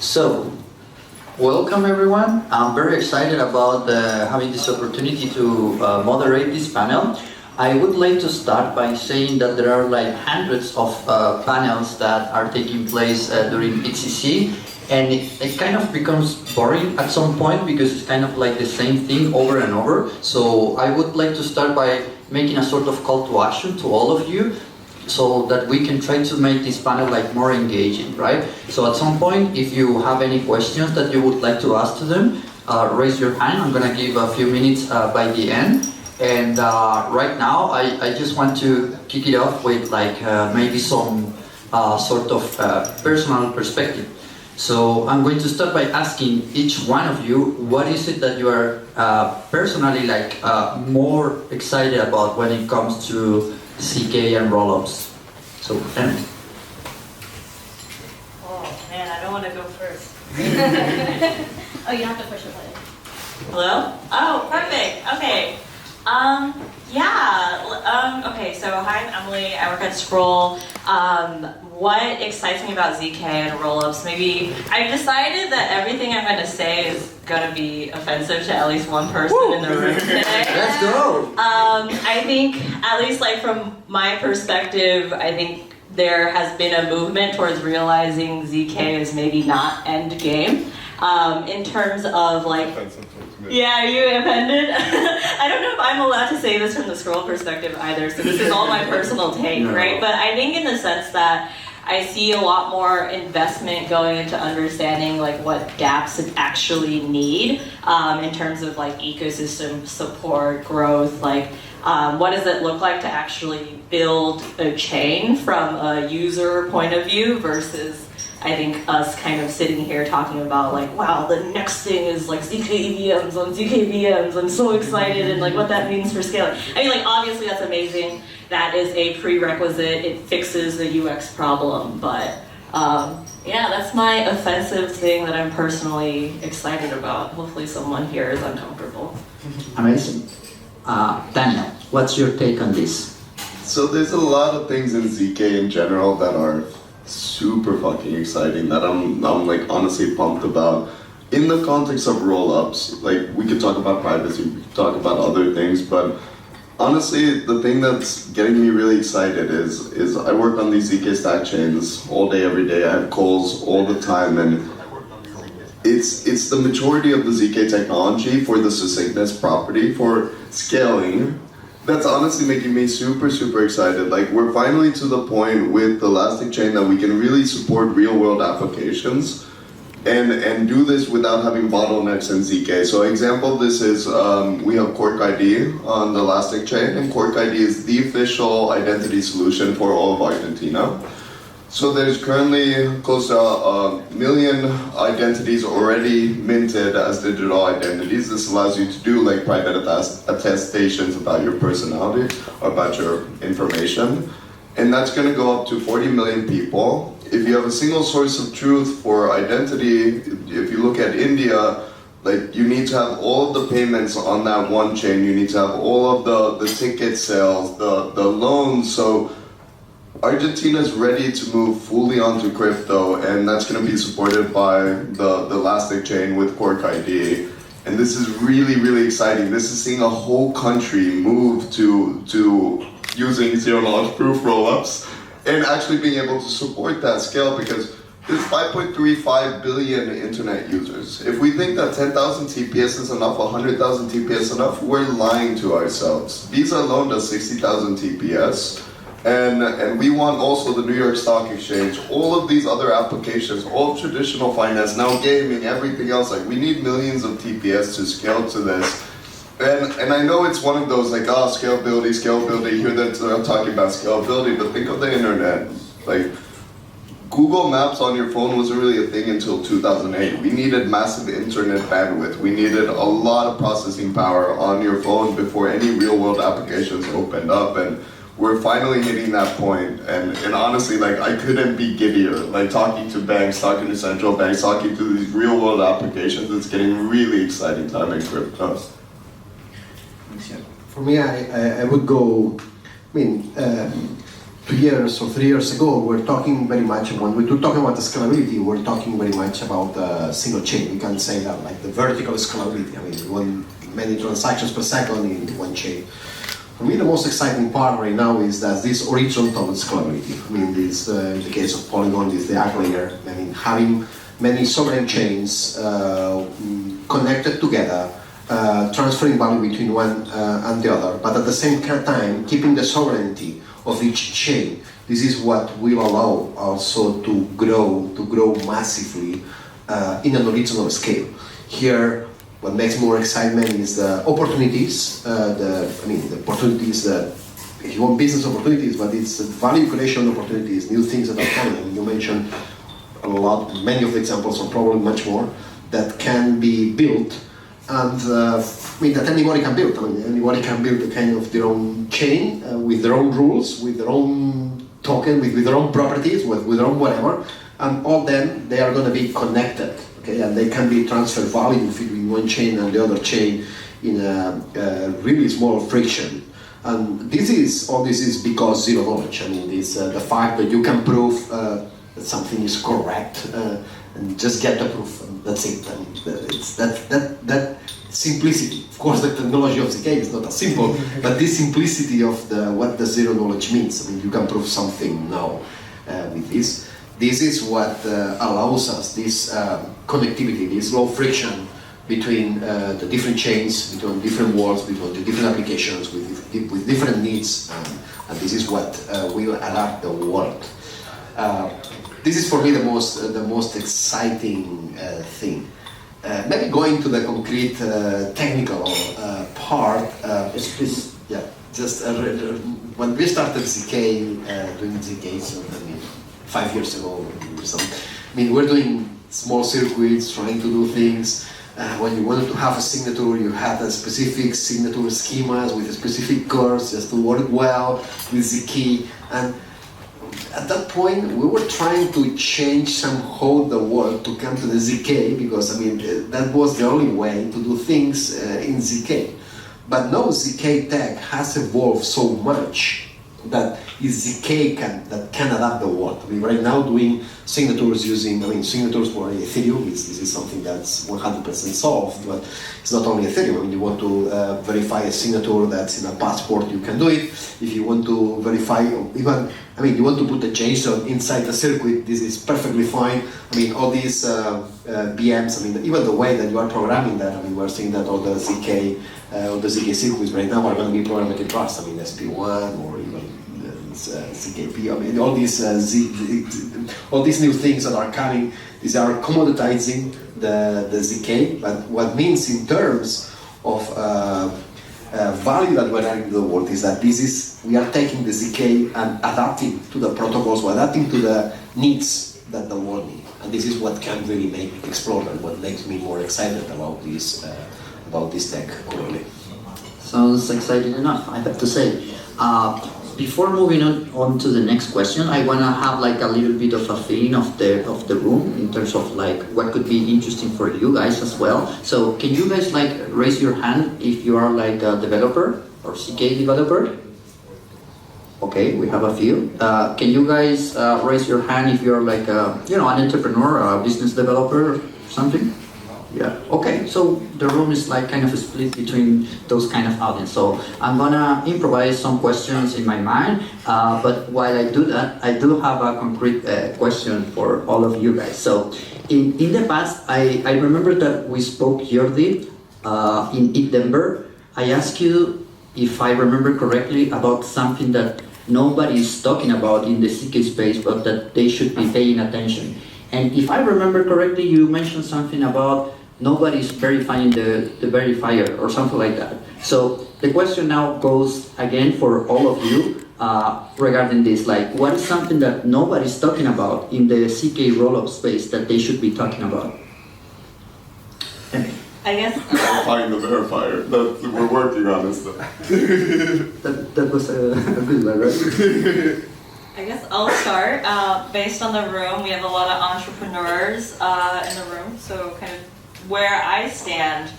So, welcome everyone. I'm very excited about having this opportunity to moderate this panel. I would like to start by saying that there are like hundreds of panels that are taking place during HCC, and it kind of becomes boring at some point because it's kind of like the same thing over and over. So I would like to start by making a sort of call to action to all of you, so that we can try to make this panel like more engaging, right? So at some point, if you have any questions that you would like to ask to them, raise your hand. I'm gonna give a few minutes by the end. And right now, I just want to kick it off with like maybe some sort of personal perspective. So I'm going to start by asking each one of you, what is it that you are personally like more excited about when it comes to ZK and rollups? So, Emily. Oh man, I don't want to go first. Oh, you have to push it button. Hello? Oh, perfect. Okay. Okay, so hi, I'm Emily. I work at Scroll. What excites me about ZK and rollups? Maybe I've decided that everything I'm going to say is going to be offensive to at least one person in the room today. Let's go! I think, at least like from my perspective, I think there has been a movement towards realizing ZK is maybe not end game. In terms of like, yeah, are you offended? I don't know if I'm allowed to say this from the Scroll perspective either, so this is all my personal take, right? But I think in the sense that I see a lot more investment going into understanding like what dApps actually need in terms of like ecosystem support, growth, like what does it look like to actually build a chain from a user point of view versus I think us kind of sitting here talking about like, wow, the next thing is like ZK EVMs on ZK VMs. I'm so excited and like what that means for scaling. I mean, like obviously that's amazing. That is a prerequisite. It fixes the UX problem. But yeah, that's my offensive thing that I'm personally excited about. Hopefully someone here is uncomfortable. Amazing. Daniel, what's your take on this? So there's a lot of things in ZK in general that are super fucking exciting that I'm like honestly pumped about. In the context of rollups, like we could talk about privacy, we could talk about other things, but honestly the thing that's getting me really excited is I work on these ZK stack chains all day, every day. I have calls all the time, and it's the maturity of the ZK technology for the succinctness property for scaling that's honestly making me super excited. Like we're finally to the point with the Elastic Chain that we can really support real world applications and do this without having bottlenecks in ZK. So example of this is we have Cork ID on the Elastic Chain, and Cork ID is the official identity solution for all of Argentina. So there's currently close to 1 million identities already minted as digital identities. This allows you to do like private attestations about your personality or about your information. And that's going to go up to 40 million people. If you have a single source of truth for identity, if you look at India, like you need to have all of the payments on that one chain. You need to have all of the ticket sales, the loans. So Argentina is ready to move fully onto crypto, and that's going to be supported by the Elastic Chain with Cork ID. And this is really exciting. This is seeing a whole country move to using zero-knowledge proof rollups and actually being able to support that scale, because there's 5.35 billion internet users. If we think that 10,000 TPS is enough, 100,000 TPS enough, we're lying to ourselves. Visa alone does 60,000 TPS. And we want also the New York Stock Exchange, all of these other applications, all traditional finance, now gaming, everything else. Like we need millions of TPS to scale to this. And I know it's one of those like, scalability, you hear that they're talking about scalability, but think of the internet. Like Google Maps on your phone wasn't really a thing until 2008. We needed massive internet bandwidth. We needed a lot of processing power on your phone before any real world applications opened up. And we're finally hitting that point, and honestly, like I couldn't be giddier. Like talking to banks, talking to central banks, talking to these real world applications, it's getting really exciting time in crypto. For me, I would go, I mean, 2 years or 3 years ago, we're talking very much, when we're talking about the scalability, we're talking very much about single chain. We can say that like the vertical scalability. I mean, we want many transactions per second in one chain. For me, the most exciting part right now is that this horizontal scalability. I mean, this in the case of Polygon, is the app layer. I mean, having many sovereign chains connected together, transferring value between one and the other, but at the same time keeping the sovereignty of each chain. This is what will allow also to grow massively in an original scale. Here, what makes more excitement is the opportunities. The opportunities that, if you want business opportunities, but it's the value creation opportunities, new things that are coming. I mean, you mentioned a lot, many of the examples, or probably much more, that can be built. And that anybody can build. I mean, anybody can build a kind of their own chain with their own rules, with their own token, with their own properties, with their own whatever, and all them, they are going to be connected, okay? And they can be transfer value between one chain and the other chain in a really small friction. And this is because zero knowledge. I mean, this the fact that you can prove that something is correct and just get the proof, and that's it. I mean, it's that simplicity. Of course, the technology of ZK is not as simple, but this simplicity of what the zero knowledge means. I mean, you can prove something now with this. This is what allows us this connectivity, this low friction between the different chains, between different worlds, between the different applications with different needs, and this is what will adapt the world. This is for me the most exciting thing. Maybe going to the concrete technical part. When we started ZK, doing ZK, so 5 years ago, or something. I mean, we're doing small circuits, trying to do things. When you wanted to have a signature, you had a specific signature schemas with a specific curves just to work well with ZK. And at that point, we were trying to change somehow the world to come to the ZK, because I mean that was the only way to do things in ZK. But now ZK tech has evolved so much that ZK can adapt the world. We're right now doing signatures using, signatures for Ethereum. This is something that's 100% solved, but it's not only Ethereum. I mean, you want to verify a signature that's in a passport, you can do it. If you want to verify, you want to put a JSON inside the circuit, this is perfectly fine. I mean, all these VMs, even the way that you are programming that, we're seeing that all the ZK circuits right now are going to be programmed in Rust. SP1 or even ZKP. All these new things that are coming, these are commoditizing the ZK. But what means in terms of value that we're adding to the world is that we are taking the ZK and adapting to the protocols, we're adapting to the needs that the world needs. And this is what can really make it explode, and what makes me more excited about this tech currently. Sounds exciting enough, I have to say. Before moving on to the next question, I want to have like a little bit of a feeling of the room in terms of like what could be interesting for you guys as well. So can you guys like raise your hand if you are like a developer or ZK developer? Okay, we have a few. Can you guys raise your hand if you're like an entrepreneur, a business developer or something? Yeah, okay, so the room is like kind of split between those kind of audience. So I'm gonna improvise some questions in my mind, but while I do that, I do have a concrete question for all of you guys. So in the past, I remember that we spoke, Jordi, in Denver. I asked you, if I remember correctly, about something that nobody is talking about in the ZK space, but that they should be paying attention. And if I remember correctly, you mentioned something about nobody's verifying the verifier or something like that. So the question now goes again for all of you regarding this. Like, what is something that nobody's talking about in the ZK rollup space that they should be talking about? I guess Verifying the verifier. That we're working on this stuff. that was a good one, right? I guess I'll start. Based on the room, we have a lot of entrepreneurs in the room, so kind of where I stand,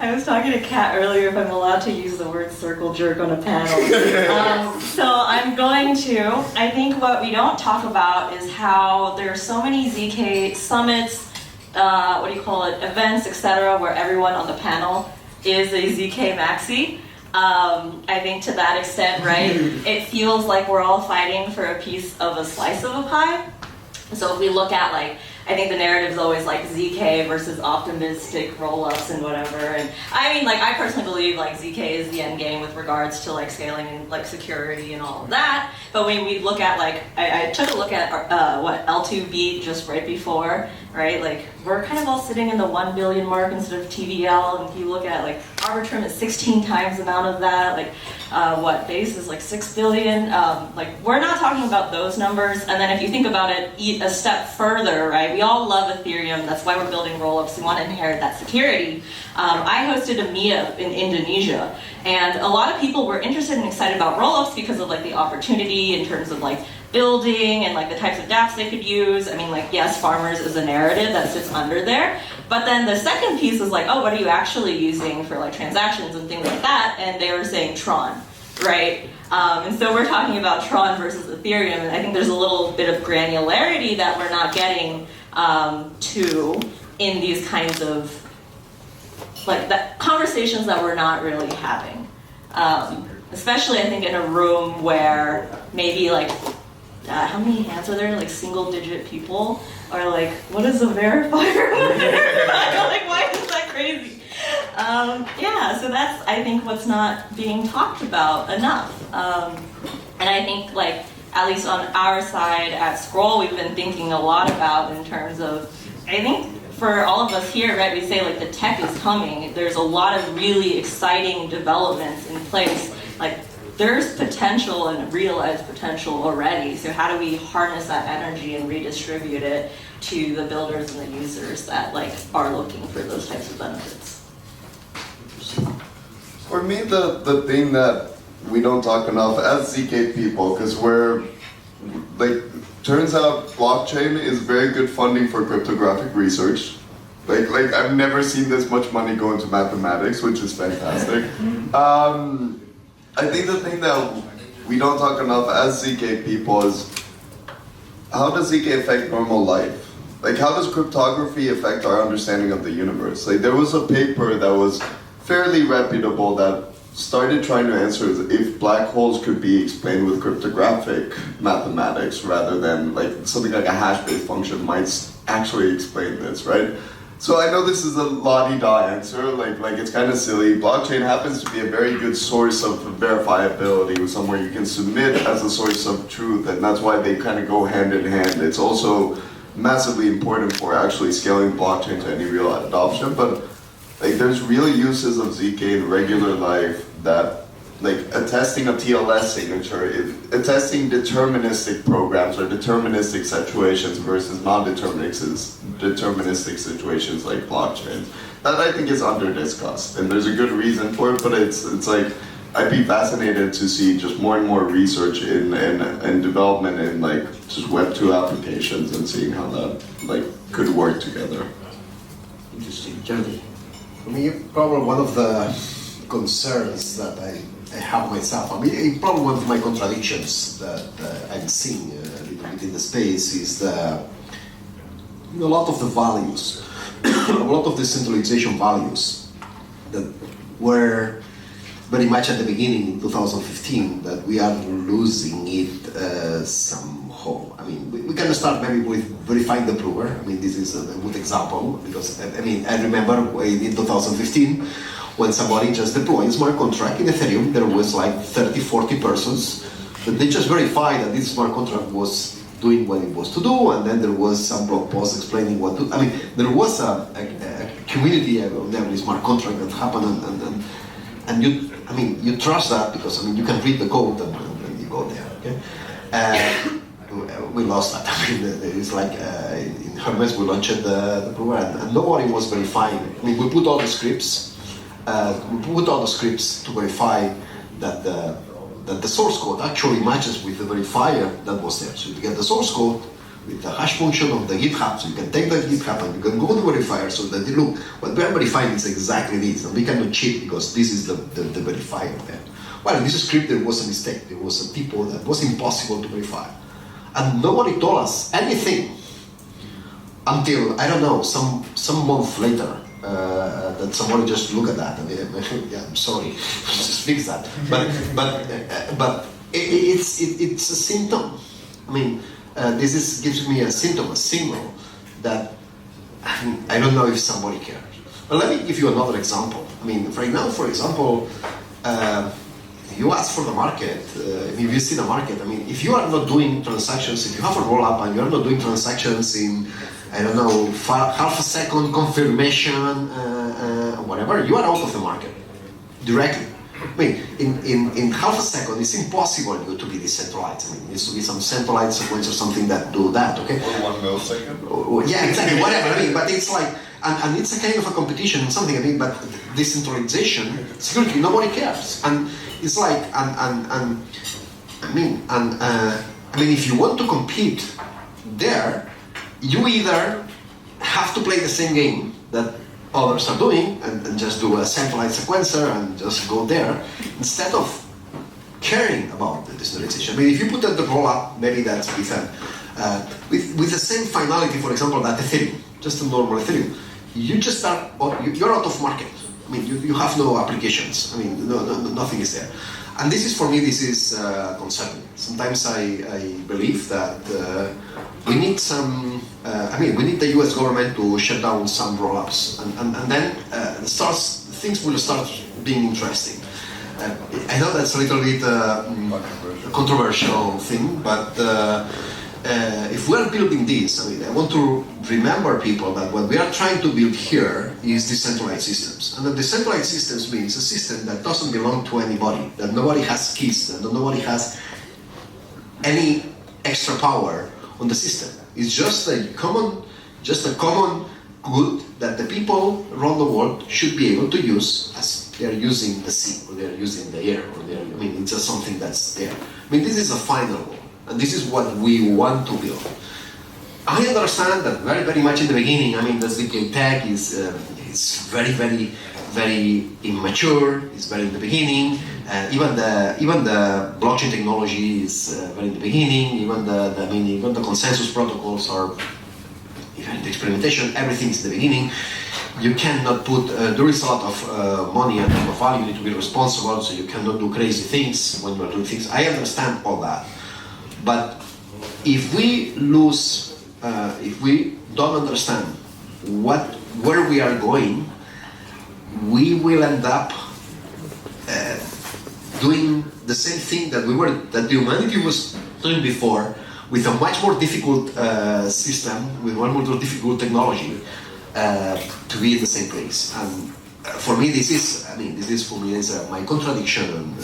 I was talking to Kat earlier if I'm allowed to use the word circle jerk on a panel. So I'm going to. I think what we don't talk about is how there are so many ZK summits, events, etc., where everyone on the panel is a ZK maxi. I think to that extent, right, it feels like we're all fighting for a piece of a slice of a pie. So if we look at I think the narrative is always ZK versus optimistic roll-ups and whatever. And I mean, I personally believe ZK is the end game with regards to scaling and security and all of that. But when we look at I took a look at what L2 beat just right before, right? We're kind of all sitting in the 1 billion mark instead of TVL. And if you look at Arbitrum is 16 times the amount of that. Base is 6 billion. We're not talking about those numbers. And then if you think about it a step further, right? We all love Ethereum. That's why we're building rollups. We want to inherit that security. I hosted a meetup in Indonesia, and a lot of people were interested and excited about rollups because of the opportunity in terms of building and the types of dApps they could use. I mean, yes, farmers is a narrative that sits under there. But then the second piece is oh, what are you actually using for transactions and things like that? And they were saying Tron, right? And so we're talking about Tron versus Ethereum, and I think there's a little bit of granularity that we're not getting to in these kinds of conversations that we're not really having. Especially, I think, in a room where maybe how many hands are there? Single-digit people, or what is a verifier? Why is that crazy? So that's, I think, what's not being talked about enough. And I think, at least on our side at Scroll, we've been thinking a lot about in terms of, I think, for all of us here, right, we say the tech is coming. There's a lot of really exciting developments in place. There's potential and realized potential already. So how do we harness that energy and redistribute it to the builders and the users that are looking for those types of benefits? For me, the thing that we don't talk enough as ZK people, because we're turns out blockchain is very good funding for cryptographic research. I've never seen this much money go into mathematics, which is fantastic. I think the thing that we don't talk enough as ZK people is how does ZK affect normal life? How does cryptography affect our understanding of the universe? There was a paper that was fairly reputable that started trying to answer if black holes could be explained with cryptographic mathematics rather than something like a hash-based function might actually explain this, right? So I know this is a la-di-da answer, it's kind of silly. Blockchain happens to be a very good source of verifiability, somewhere you can submit as a source of truth, and that's why they kind of go hand in hand. It's also massively important for actually scaling blockchain to any real adoption, but there's real uses of ZK in regular life that, attesting a TLS signature, attesting deterministic programs or deterministic situations versus non-deterministic situations like blockchain. That I think is under-discussed, and there's a good reason for it, but it's I'd be fascinated to see just more and more research and development in just Web 2 applications and seeing how that could work together. Interesting. Jordi? For me, probably one of the concerns that I have myself, probably one of my contradictions that I'm seeing a little bit in the space is a lot of the values, a lot of the centralization values that were very much at the beginning in 2015, that we are losing it somehow. We can start maybe with verifying the prover. This is a good example because I remember in 2015 when somebody just deployed a smart contract in Ethereum. There was 30, 40 persons, but they just verified that this smart contract was doing what it was to do, and then there was some blog post explaining what to. There was a community of every smart contract that happened, and you trust that because you can read the code and you go there. Okay. We lost that. It's in Hermes we launched the program and nobody was verifying. We put all the scripts. To verify that the source code actually matches with the verifier that was there. So you get the source code, with the hash function of the GitHub. So you can take the GitHub and you can go to the verifier so that, look, what we are verifying is exactly this, and we cannot cheat because this is the verifier there. Well, in this script there was a mistake. There was a typo that was impossible to verify. And nobody told us anything until, I don't know, some month later, that somebody just look at that and yeah, I'm sorry, just fix that. But it's a symptom. I mean, this gives me a symptom, a signal that I don't know if somebody cares. But let me give you another example. I mean, right now, for example, you ask for the market, if you see the market, I mean, if you are not doing transactions, if you have a roll-up and you are not doing transactions in, I don't know, half a second confirmation, whatever, you are out of the market, directly. I mean, in half a second, it's impossible to be decentralized. I mean, it needs to be some centralized sequence or something that do that, okay? Or 1 millisecond? Yeah, exactly, whatever, I mean, but it's like, and it's a kind of a competition and something, I mean, but decentralization, security, nobody cares. And it's like, I mean, if you want to compete there, you either have to play the same game that others are doing and just do a centralized sequencer and just go there, instead of caring about the decentralization. I mean, if you put the roll-up, maybe that's with the same finality, for example, that Ethereum, just a normal Ethereum, you just are, you're out of market. I mean, you have no applications. I mean, nothing is there. And this is, for me, this is concerning. Sometimes I believe that we need some, we need the US government to shut down some roll-ups. And then things will start being interesting. I know that's a little bit a controversial thing, but if we're building this, I mean, I want to remember people that what we are trying to build here is decentralized systems. And the decentralized systems means a system that doesn't belong to anybody, that nobody has keys, that nobody has any extra power on the system. It's just a common good that the people around the world should be able to use as they're using the sea, or they're using the air, or it's just something that's there. I mean, this is a final goal. And this is what we want to build. I understand that very, very much in the beginning, I mean, the ZK tech is very, very, very immature. It's very in the beginning. Even the blockchain technology is very in the beginning. Even the consensus protocols are even in the experimentation. Everything's in the beginning. You cannot put. There is a lot of money and of value. You need to be responsible, so you cannot do crazy things when you are doing things. I understand all that. But if we lose, if we don't understand where we are going, we will end up doing the same thing that the humanity was doing before, with a much more difficult system, with one more difficult technology, to be in the same place. And for me, this is my contradiction, and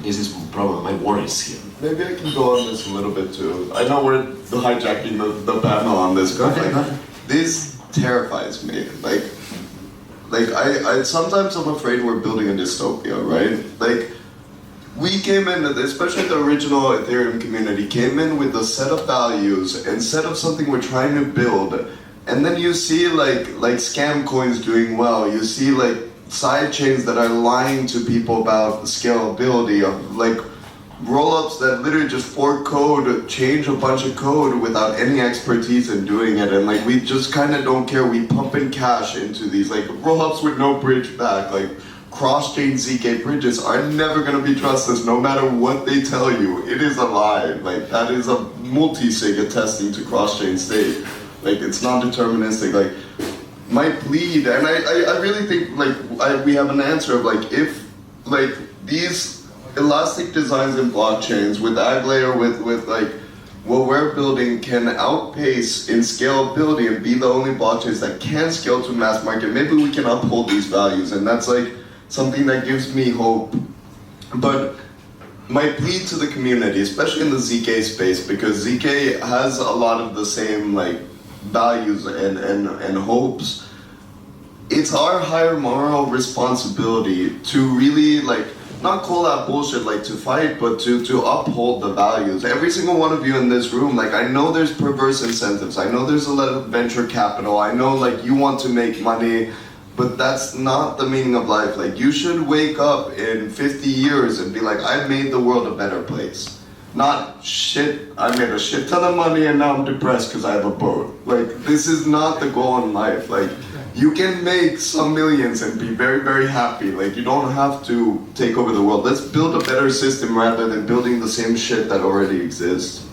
this is probably my worries here. Maybe I can go on this a little bit too. I know we're hijacking the panel on this, but this terrifies me. I sometimes I'm afraid we're building a dystopia, right? Like, we came in, especially the original Ethereum community, came in with a set of values and set of something we're trying to build. And then you see like scam coins doing well. You see like side chains that are lying to people about the scalability of like rollups that literally just fork code, change a bunch of code without any expertise in doing it. And like we just kind of don't care. We pump in cash into these like rollups with no bridge back. Like cross-chain ZK bridges are never going to be trusted no matter what they tell you. It is a lie. Like that is a multi-sig attesting to cross-chain state. Like it's non-deterministic. Like my plead, and I really think like we have an answer of like if like these elastic designs in blockchains with AgLayer with like what we're building can outpace in scalability and be the only blockchains that can scale to mass market, maybe we can uphold these values, and that's like something that gives me hope. But my plea to the community, especially in the ZK space, because ZK has a lot of the same like values and hopes, it's our higher moral responsibility to really like not call out bullshit like to fight, but to uphold the values. Every single one of you in this room, like I know there's perverse incentives, I know there's a lot of venture capital, I know like you want to make money, but that's not the meaning of life. Like you should wake up in 50 years and be like, I made the world a better place. Not shit, I made a shit ton of money and now I'm depressed because I have a boat. Like this is not the goal in life. Like you can make some millions and be very, very happy. Like you don't have to take over the world. Let's build a better system rather than building the same shit that already exists.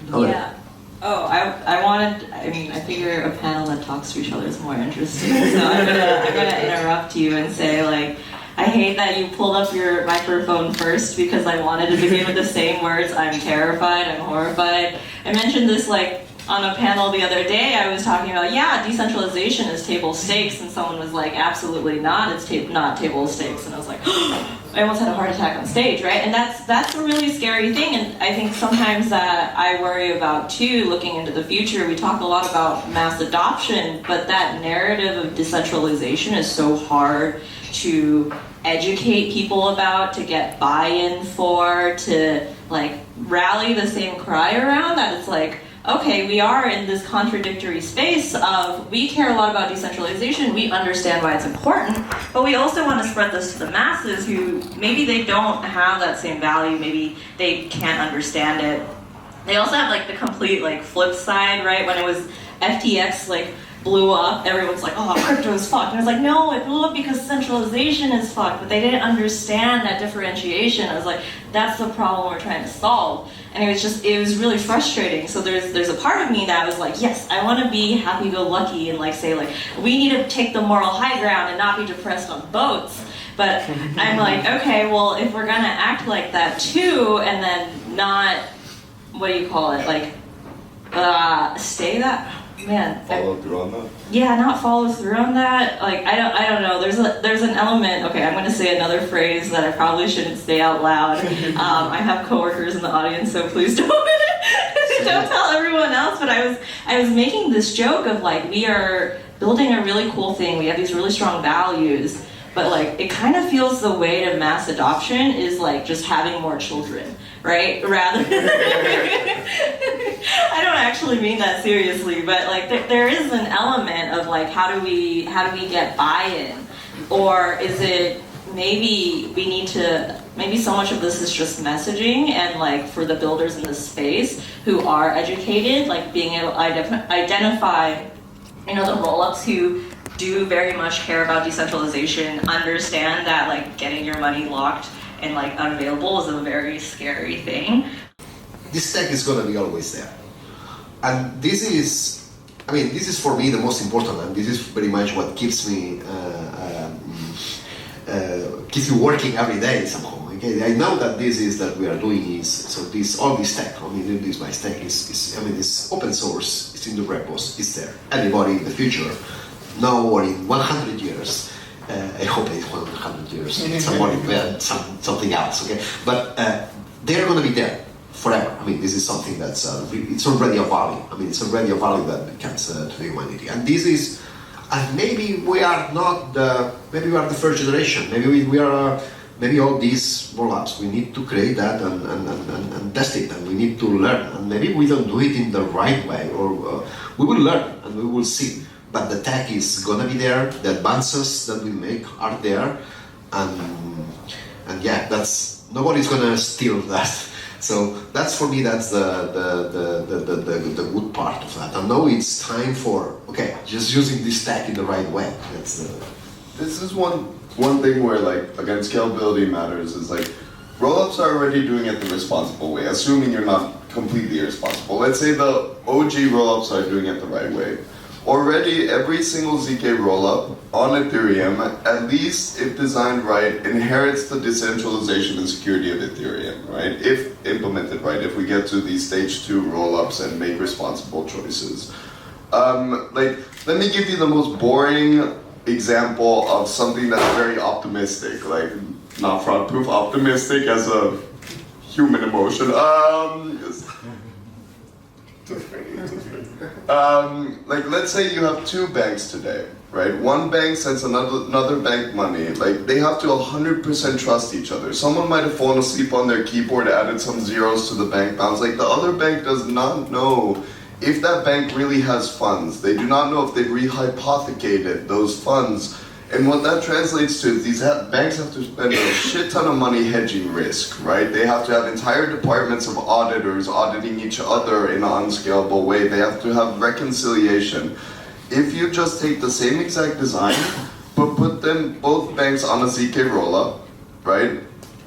Yeah. Oh, I mean, I figure a panel that talks to each other is more interesting. So I'm gonna interrupt you and say, like, I hate that you pulled up your microphone first because I wanted to begin with the same words. I'm terrified, I'm horrified. I mentioned this like on a panel the other day. I was talking about, yeah, decentralization is table stakes, and someone was like, absolutely not, it's not table stakes. And I was like, I almost had a heart attack on stage, right? And that's a really scary thing, and I think sometimes that I worry about too, looking into the future. We talk a lot about mass adoption, but that narrative of decentralization is so hard to educate people about, to get buy-in for, to like rally the same cry around, that it's like, okay, we are in this contradictory space of we care a lot about decentralization, we understand why it's important, but we also want to spread this to the masses who maybe they don't have that same value, maybe they can't understand it. They also have like the complete like flip side, right? When it was FTX like blew up, everyone's like, oh, crypto is fucked. And I was like, no, it blew up because centralization is fucked, but they didn't understand that differentiation. I was like, that's the problem we're trying to solve. And it was really frustrating. So there's a part of me that was like, yes, I want to be happy-go-lucky and like say like, we need to take the moral high ground and not be depressed on boats. But I'm like, okay, well, if we're gonna act like that too, and then not, what do you call it, like, stay that, man. Follow through on that? Yeah, not follow through on that. Like I don't know. There's an element. Okay, I'm going to say another phrase that I probably shouldn't say out loud. I have coworkers in the audience, so please don't don't tell everyone else. But I was making this joke of like, we are building a really cool thing. We have these really strong values, but like it kind of feels the way to mass adoption is like just having more children, right? Rather. I don't actually mean that seriously, but like there is an element of like how do we get buy-in, or is it maybe we need to, maybe so much of this is just messaging, and like for the builders in this space who are educated, like being able to identify, you know, the roll-ups who do very much care about decentralization, understand that like getting your money locked and like unavailable is a very scary thing. This tech is going to be always there. And this is, I mean, this is for me the most important, and this is very much what keeps me working every day somehow. Okay, I know that this is that we are doing is, so this, all this tech, I mean, this my tech is, I mean, it's open source, it's in the repos, it's there. Anybody in the future, now or in 100 years, I hope it's 100 years, somebody invent something else, okay? But they're going to be there forever. I mean, this is something that's, it's already a value. I mean, it's already a value that comes to the humanity. And this is, and maybe we are not maybe we are the first generation. Maybe we are, maybe all these rollups, we need to create that and test it, and we need to learn. And maybe we don't do it in the right way, or we will learn and we will see. But the tech is gonna be there, the advances that we make are there, and yeah, that's, nobody's gonna steal that. So that's, for me, that's the good part of that. And now it's time for, okay, just using this tech in the right way. That's This is one thing where, like, again, scalability matters, is like, rollups are already doing it the responsible way, assuming you're not completely irresponsible. Let's say the OG rollups are doing it the right way. Already, every single ZK rollup on Ethereum, at least if designed right, inherits the decentralization and security of Ethereum, right? If implemented right, if we get to these stage 2 rollups and make responsible choices. Like, let me give you the most boring example of something that's very optimistic, like not fraud-proof, optimistic as a human emotion. Like, let's say you have 2 banks today. right? One bank sends another bank money. Like, they have to 100% trust each other. Someone might have fallen asleep on their keyboard, added some zeros to the bank balance. Like, the other bank does not know if that bank really has funds. They do not know if they've rehypothecated those funds. And what that translates to is these banks have to spend a shit ton of money hedging risk, right? They have to have entire departments of auditors auditing each other in an unscalable way. They have to have reconciliation. If you just take the same exact design, but put them, both banks on a ZK rollup, right?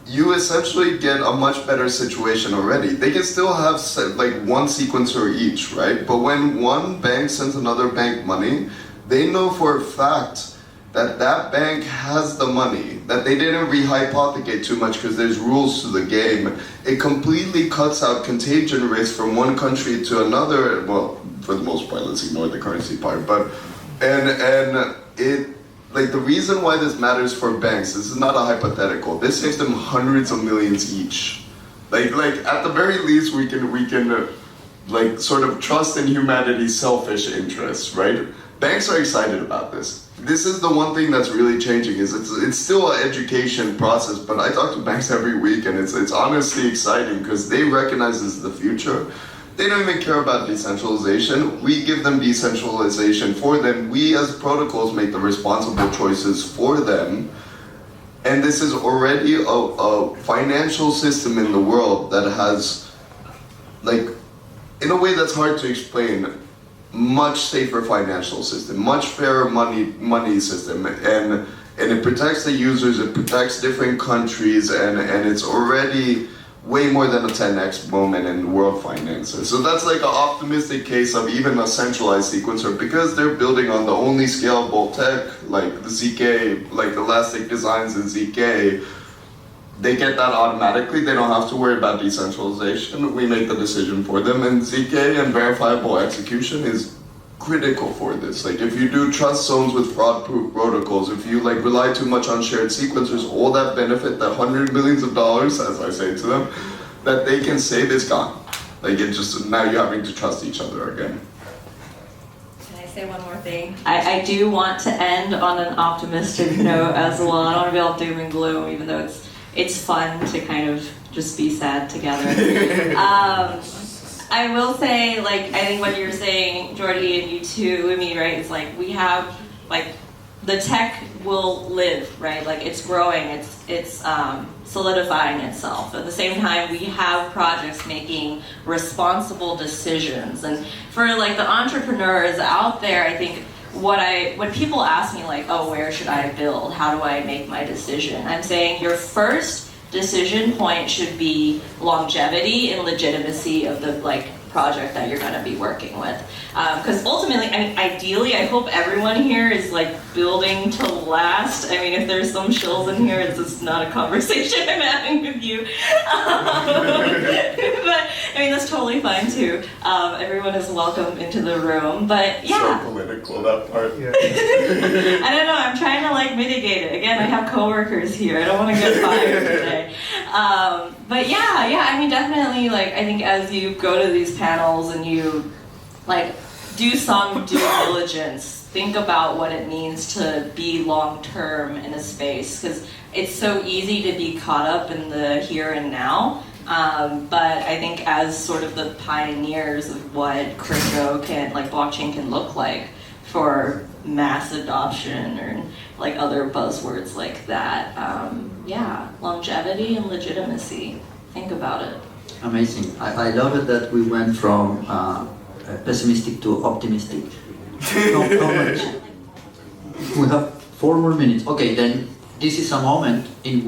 You essentially get a much better situation already. They can still have like one sequencer each, right? But when one bank sends another bank money, they know for a fact that that bank has the money, that they didn't rehypothecate too much because there's rules to the game. It completely cuts out contagion risk from one country to another. Well, for the most part, let's ignore the currency part. But and it, like, the reason why this matters for banks, this is not a hypothetical. This saves them hundreds of millions each. Like at the very least, we can like sort of trust in humanity's selfish interests, right? Banks are excited about this. This is the one thing that's really changing. Is it's still an education process, but I talk to banks every week, and it's honestly exciting because they recognize this is the future. They don't even care about decentralization. We give them decentralization for them. We as protocols make the responsible choices for them. And this is already a financial system in the world that has, like, in a way that's hard to explain, much safer financial system, much fairer money system, and it protects the users, it protects different countries, and it's already way more than a 10x moment in world finances. So that's like an optimistic case of even a centralized sequencer, because they're building on the only scalable tech, like the ZK, like Elastic Designs in ZK. They get that automatically. They don't have to worry about decentralization. We make the decision for them, and ZK and verifiable execution is critical for this. Like, if you do trust zones with fraud-proof protocols, if you like rely too much on shared sequencers, all that benefit, that $100 million, as I say to them, that they can save is gone. Like, it just, now you're having to trust each other again. Can I say one more thing? I do want to end on an optimistic note as well. I don't want to be all doom and gloom, even though it's fun to kind of just be sad together. I will say, like, I think what you're saying, Jordi, and you too, Lumi, right? It's like we have, like, the tech will live, right? Like, it's growing, it's solidifying itself. At the same time, we have projects making responsible decisions. And for, like, the entrepreneurs out there, I think when people ask me, like, oh, where should I build? How do I make my decision? I'm saying your first decision point should be longevity and legitimacy of the, like, project that you're going to be working with. Because ultimately, I mean, ideally, I hope everyone here is, like, building to last. I mean, if there's some shills in here, it's just not a conversation I'm having with you. But, I mean, that's totally fine, too. Everyone is welcome into the room. But, yeah. So political, that part. Yeah. I don't know, I'm trying to, like, mitigate it. Again, I have coworkers here. I don't want to get fired today. But yeah, I mean, definitely, like, I think as you go to these panels and you, like, do some due diligence, think about what it means to be long-term in a space, because it's so easy to be caught up in the here and now. But I think as sort of the pioneers of what crypto can, like, blockchain can look like for mass adoption or, like, other buzzwords like that, yeah, longevity and legitimacy. Think about it. Amazing. I love it that we went from pessimistic to optimistic. How much? We have 4 more minutes. Okay, then this is a moment in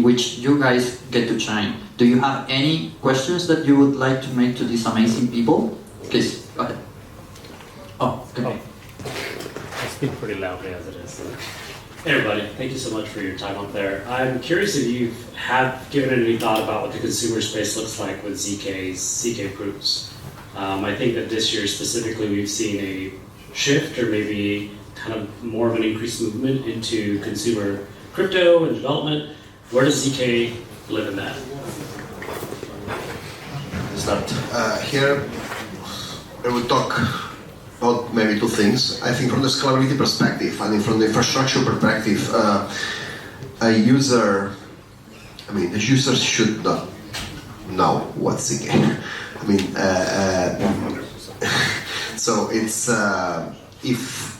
which you guys get to shine. Do you have any questions that you would like to make to these amazing people? Please, go ahead. Oh, okay. I speak pretty loudly as it is. Hey everybody, thank you so much for your time up there. I'm curious if you have given it any thought about what the consumer space looks like with ZK proofs. I think that this year specifically we've seen a shift, or maybe kind of more of an increased movement into consumer crypto and development. Where does ZK live in that? Start here. I would talk Well, maybe two things. I think from the scalability perspective, I mean from the infrastructure perspective, the user should not know what's ZK. I mean, so it's if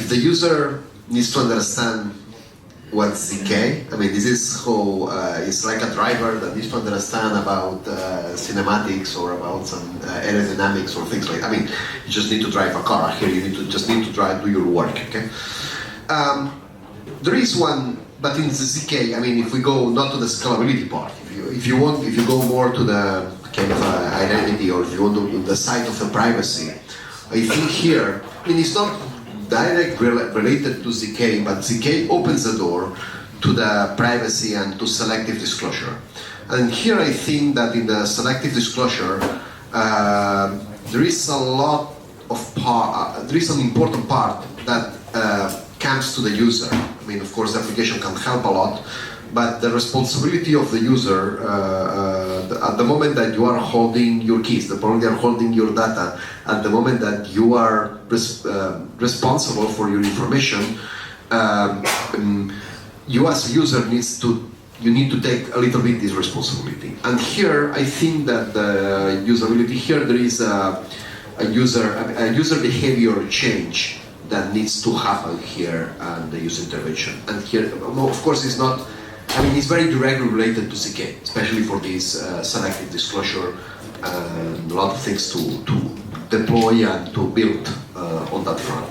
the user needs to understand what's ZK, I mean, this is how it's like a driver that needs to understand about cinematics or about some aerodynamics or things like that. I mean, you just need to drive a car. Here, you just need to do your work. Okay. There is one, but in the ZK, I mean, if we go not to the scalability part, if you go more to the kind of identity, or if you want to the side of the privacy, I think here, I mean, it's not direct related to ZK, but ZK opens the door to the privacy and to selective disclosure. And here I think that in the selective disclosure, there is a lot of there is an important part that comes to the user. I mean, of course, the application can help a lot, but the responsibility of the user at the moment that you are holding your keys, the moment you are holding your data, at the moment that you are responsible for your information, you as a user need to take a little bit this responsibility. And here, I think that the usability here, there is a user behavior change that needs to happen here and the user intervention. And here, of course, it's not. I mean, it's very directly related to ZK, especially for this selective disclosure and a lot of things to deploy and to build on that front.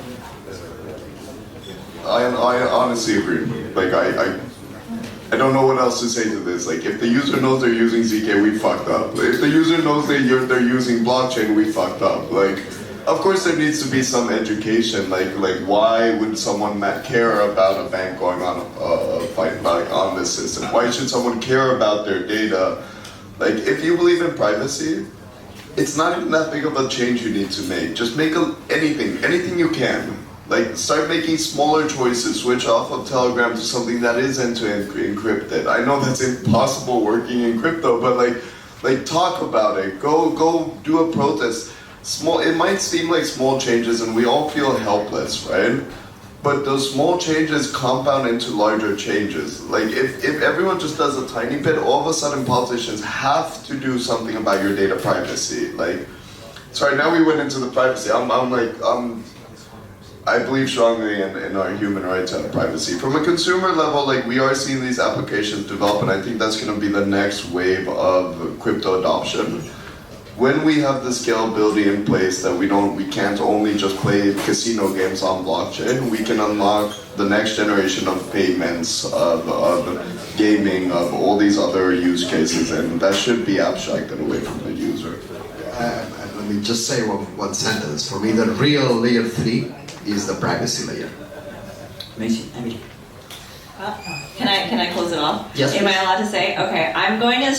I honestly agree. Like, I don't know what else to say to this. Like, if the user knows they're using ZK, we fucked up. If the user knows they're using blockchain, we fucked up. Like, of course there needs to be some education. Like why would someone care about a bank going on a fight on this system? Why should someone care about their data? Like, if you believe in privacy, it's not even that big of a change you need to make. Just make anything you can. Like, start making smaller choices, switch off of Telegram to something that is end-to-end encrypted. I know that's impossible working in crypto, but like talk about it. Go do a protest. It might seem like small changes and we all feel helpless, right? But those small changes compound into larger changes. Like, if everyone just does a tiny bit, all of a sudden politicians have to do something about your data privacy. Like, sorry, now we went into the privacy. I believe strongly in our human right to have privacy. From a consumer level, like, we are seeing these applications develop, and I think that's going to be the next wave of crypto adoption. When we have the scalability in place that we can't only just play casino games on blockchain, we can unlock the next generation of payments, of gaming, of all these other use cases, and that should be abstracted away from the user. Let me just say one sentence. For me, the real layer 3 is the privacy layer. Amazing, Emily. Can I close it off? Yes. Am I allowed to say? Okay, I'm going to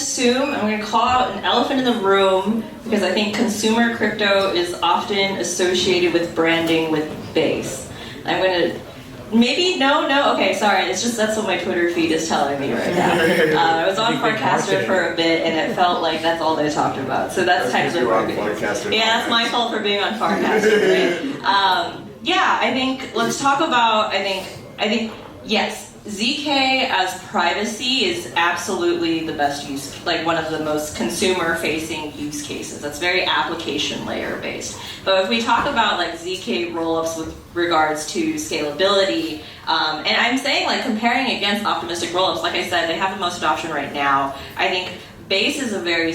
call out an elephant in the room because I think consumer crypto is often associated with branding with base. I'm going to okay, sorry, it's just that's what my Twitter feed is telling me right now. I was on Farcaster for a bit and it felt like that's all they talked about. So that's kind of yeah, that's my fault for being on Farcaster, right? I think let's talk about I think yes. ZK as privacy is absolutely the best use, like one of the most consumer-facing use cases. That's very application layer based. But if we talk about like ZK rollups with regards to scalability, and I'm saying like comparing against optimistic rollups, like I said, they have the most adoption right now. I think Base is a very,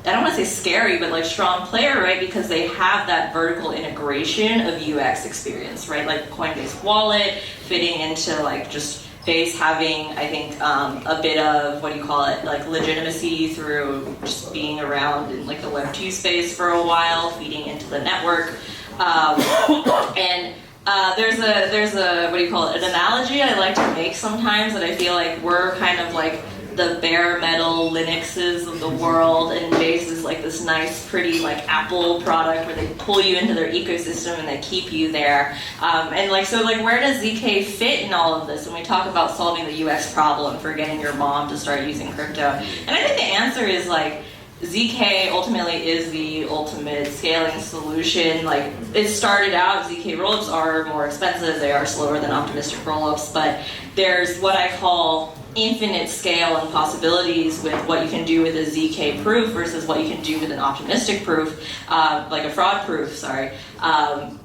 I don't want to say scary, but like strong player, right? Because they have that vertical integration of UX experience, right? Like Coinbase Wallet fitting into like just Base having, I think, a bit of, like legitimacy through just being around in like the Web 2 space for a while, feeding into the network. There's a, an analogy I like to make sometimes that I feel like we're kind of like the bare metal Linuxes of the world, and Base is like this nice, pretty like Apple product where they pull you into their ecosystem and they keep you there. Where does ZK fit in all of this when we talk about solving the UX problem for getting your mom to start using crypto? And I think the answer is like, ZK ultimately is the ultimate scaling solution. Like, it started out, ZK rollups are more expensive, they are slower than optimistic rollups, but there's what I call infinite scale and possibilities with what you can do with a ZK proof versus what you can do with an optimistic proof, like a fraud proof, sorry.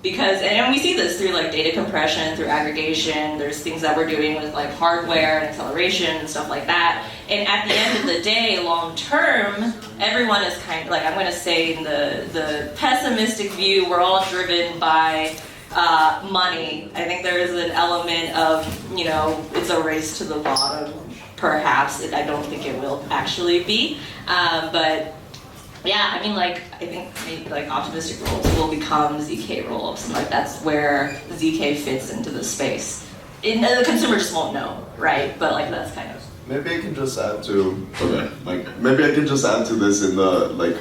Because, and we see this through like data compression, through aggregation, there's things that we're doing with like hardware and acceleration and stuff like that. And at the end of the day, long term, everyone is kind of like, I'm gonna say in the pessimistic view, we're all driven by money. I think there is an element of, you know, it's a race to the bottom, perhaps. I don't think it will actually be. But yeah, I mean, like, I think maybe like optimistic rollups will become ZK rollups, and like that's where ZK fits into the space. The consumer just won't know, right? But like that's kind of. Maybe I can just add to, okay, like, maybe I can just add to this in the, like,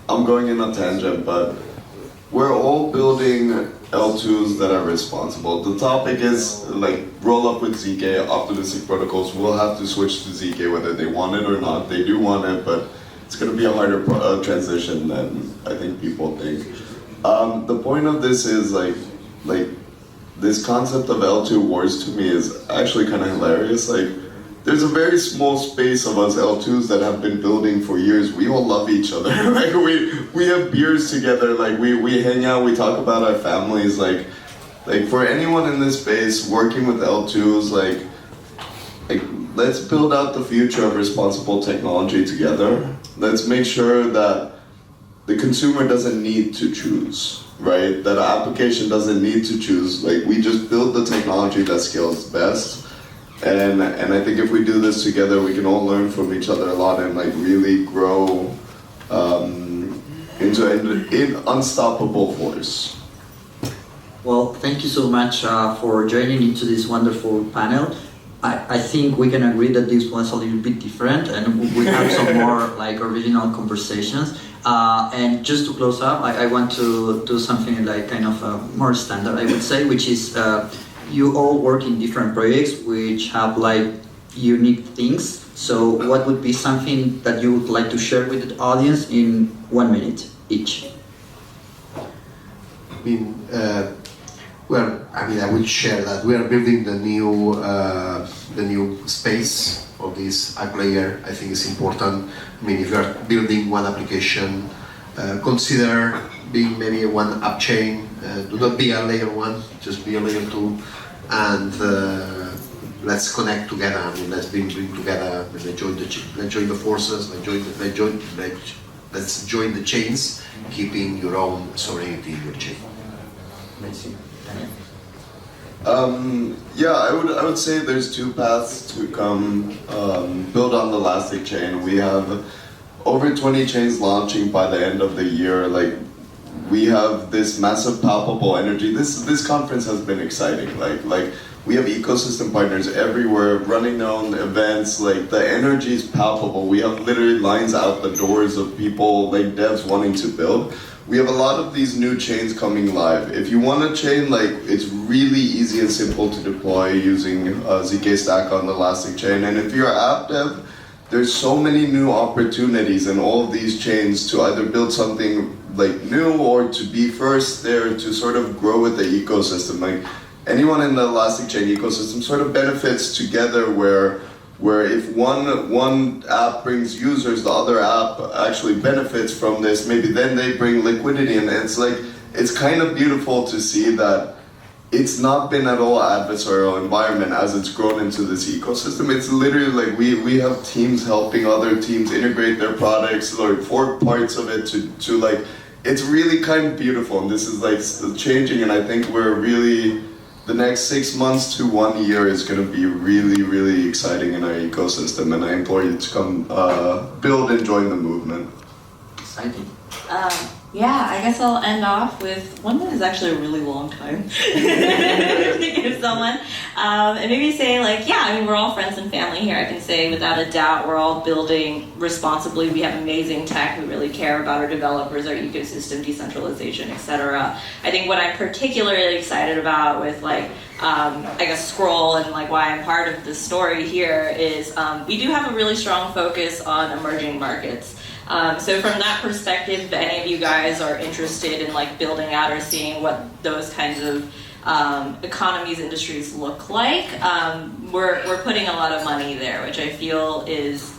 I'm going in a tangent, but we're all building L2s that are responsible. The topic is, like, roll up with ZK, optimistic protocols will have to switch to ZK whether they want it or not. They do want it, but it's going to be a harder transition than I think people think. The point of this is, like this concept of L2 wars to me is actually kind of hilarious. Like, there's a very small space of us L2s that have been building for years. We all love each other. Like we have beers together. Like we hang out. We talk about our families. Like for anyone in this space working with L2s, like let's build out the future of responsible technology together. Let's make sure that the consumer doesn't need to choose, right? That an application doesn't need to choose. Like, we just build the technology that scales best. And I think if we do this together, we can all learn from each other a lot and like really grow into an unstoppable force. Well, thank you so much for joining into this wonderful panel. I think we can agree that this was a little bit different, and we have some more like original conversations. And just to close up, I want to do something like kind of more standard, I would say, which is you all work in different projects which have like unique things. So what would be something that you would like to share with the audience in 1 minute each? I mean, I will share that we are building the new space of this app layer. I think it's important. I mean, if you are building one application, consider being maybe one app chain. Do not be a layer one, just be a layer two, and let's connect together. I mean, let's bring together. Let's join the forces. Let's join the chains, keeping your own sovereignty in your chain. Yeah, I would say there's two paths to come build on the Elastic chain. We have over 20 chains launching by the end of the year. Like, we have this massive palpable energy. This conference has been exciting. Like we have ecosystem partners everywhere running their own events. Like, the energy is palpable. We have literally lines out the doors of people, like devs wanting to build. We have a lot of these new chains coming live. If you want a chain, like, it's really easy and simple to deploy using ZK Stack on the Elastic chain. And if you're app dev, there's so many new opportunities in all of these chains to either build something like new or to be first there to sort of grow with the ecosystem. Like, anyone in the Elastic chain ecosystem sort of benefits together where if one app brings users, the other app actually benefits from this. Maybe then they bring liquidity, and it's kind of beautiful to see that it's not been at all adversarial environment as it's grown into this ecosystem. It's literally like we have teams helping other teams integrate their products, like fork parts of it to like, it's really kind of beautiful, and this is like changing, and I think we're really, the next 6 months to 1 year is going to be really, really exciting in our ecosystem, and I implore you to come build and join the movement. Exciting. Yeah, I guess I'll end off with 1 minute is actually a really long time to give someone. And maybe say like, yeah, I mean, we're all friends and family here. I can say without a doubt, we're all building responsibly. We have amazing tech. We really care about our developers, our ecosystem, decentralization, etc. I think what I'm particularly excited about with like, I guess Scroll and like why I'm part of this story here is we do have a really strong focus on emerging markets. So from that perspective, if any of you guys are interested in like building out or seeing what those kinds of economies, industries look like, we're putting a lot of money there, which I feel is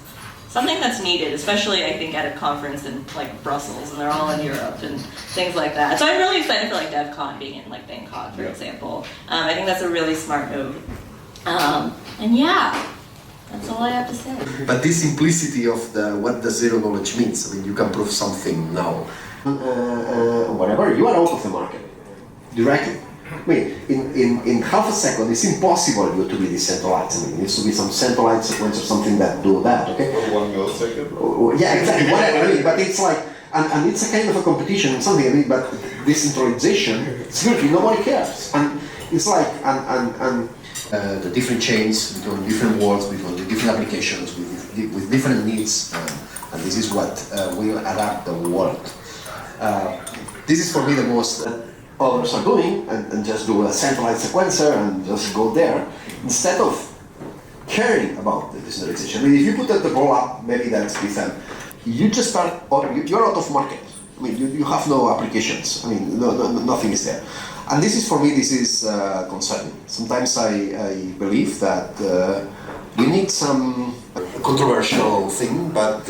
something that's needed, especially I think at a conference in like Brussels, and they're all in Europe and things like that. So I'm really excited for like DevCon being in like Bangkok, for example. I think that's a really smart move. And yeah, that's all I have to say. But this simplicity of what the zero knowledge means, I mean, you can prove something now. Whatever, you are out of the market directly. I mean, in half a second, it's impossible to be decentralized. I mean, it needs to be some centralized sequence or something that do that, okay? 1 millisecond? Yeah, exactly, whatever, I mean, but it's like, and it's a kind of a competition and something, I mean, but decentralization, seriously, nobody cares. And it's like, the different chains, between different worlds, between the different applications, with different needs, and this is what will adapt the world. This is for me the most others are doing, and just do a centralized sequencer and just go there, instead of caring about the decentralization. I mean, if you put the Rollup, maybe that's with them, you just start, you're out of market. I mean, you have no applications. I mean, nothing is there. And this is, for me, this is concerning. Sometimes I believe that we need some controversial thing, but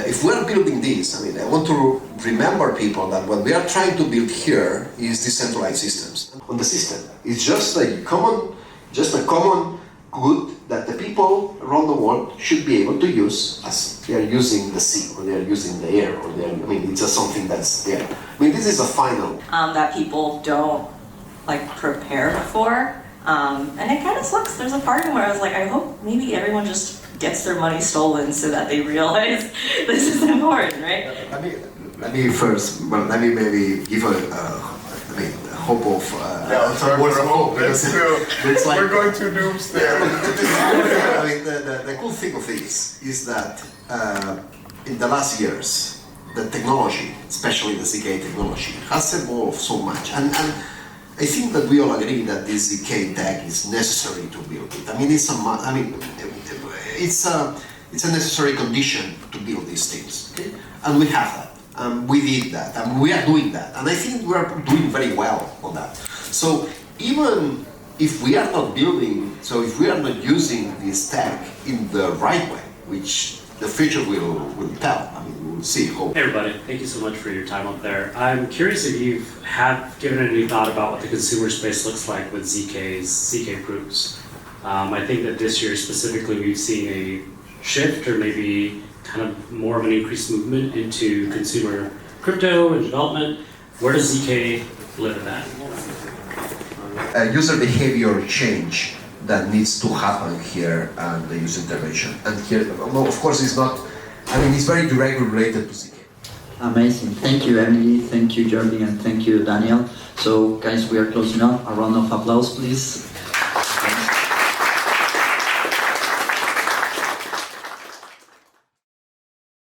if we're building this, I mean, I want to remember people that what we are trying to build here is decentralized systems. On the system, it's just a common good that the people around the world should be able to use as they are using the sea, or they are using the air, or they are, I mean, it's just something that's there. I mean, this is a final. That people don't like prepare for. And it kind of sucks. There's a part of me where I was like, I hope maybe everyone just gets their money stolen so that they realize this is important, right? Let me first, well, let me maybe give a hope of words of hope, because it's like, we're going to doomsday. I mean, the cool thing of this is that in the last years, the technology, especially the ZK technology, has evolved so much, and I think that we all agree that this ZK tag is necessary to build it. I mean, it's a necessary condition to build these things, okay? And we have that. We did that, and we are doing that, and I think we are doing very well on that. So even if we are not building, so if we are not using this tag in the right way, which the future will tell, I mean, we'll see. Hey everybody, thank you so much for your time up there. I'm curious if you have given any thought about what the consumer space looks like with ZK proofs. I think that this year specifically we've seen a shift, or maybe kind of more of an increased movement into consumer crypto and development. Where does ZK live in that? User behavior change that needs to happen here, and the user intervention. And here, no, of course, it's not, I mean, it's very directly related to ZK. Amazing. Thank you, Emily. Thank you, Jordi, and thank you, Daniel. So, guys, we are closing up. A round of applause, please.